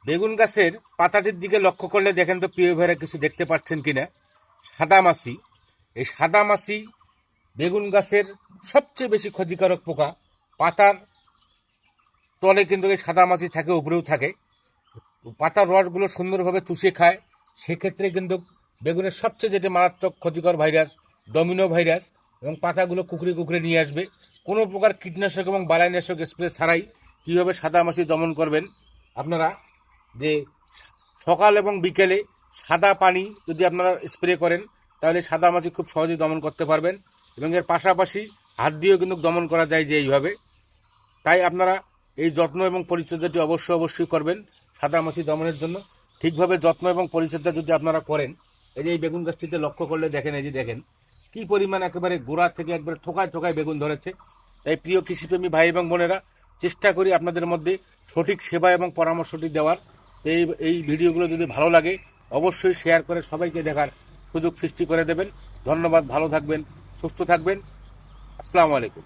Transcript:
বেগুন গাছের পাতাটির দিকে লক্ষ্য করলে দেখেন তো প্রিয় ভাইরা কিছু দেখতে পাচ্ছেন কিনা। সাদা মাছি, এই সাদা মাছি বেগুন গাছের সবচেয়ে বেশি ক্ষতিকারক পোকা। পাতার তলে কিন্তু এই সাদা মাছি থাকে, উপরেও থাকে। পাতার রসগুলো সুন্দরভাবে চুষে খায়। সেক্ষেত্রে কিন্তু বেগুনের সবচেয়ে যেটা মারাত্মক ক্ষতিকর ভাইরাস ডমিনো ভাইরাস, এবং পাতাগুলো কুকড়ে কুকড়ে নিয়ে আসবে। কোনো প্রকার কীটনাশক এবং বালাইনাশক স্প্রে ছাড়াই কীভাবে সাদা মাছি দমন করবেন আপনারা, যে সকাল এবং বিকেলে সাদা পানি যদি আপনারা স্প্রে করেন তাহলে সাদা মাছি খুব সহজেই দমন করতে পারবেন। এবং এর পাশাপাশি হাত দিয়েও কিন্তু দমন করা যায় যে এইভাবে। তাই আপনারা এই যত্ন এবং পরিচর্যাটি অবশ্যই করবেন সাদা মাছি দমনের জন্য। ঠিকভাবে যত্ন এবং পরিচর্যা যদি আপনারা করেন, এই যে এই বেগুন গাছটিতে লক্ষ্য করলে দেখেন, এই যে দেখেন কি পরিমাণ একেবারে গোড়া থেকে একবারে ঠোকায় ঠোকায় বেগুন ধরেছে। তাই প্রিয় কৃষিপ্রেমী ভাই এবং বোনেরা, চেষ্টা করি আপনাদের মধ্যে সঠিক সেবা এবং পরামর্শটি দেওয়ার। এই ভিডিওগুলো যদি ভালো লাগে অবশ্যই শেয়ার করে সবাইকে দেখার সুযোগ সৃষ্টি করে দেবেন। ধন্যবাদ, ভালো থাকবেন, সুস্থ থাকবেন। আসসালামু আলাইকুম।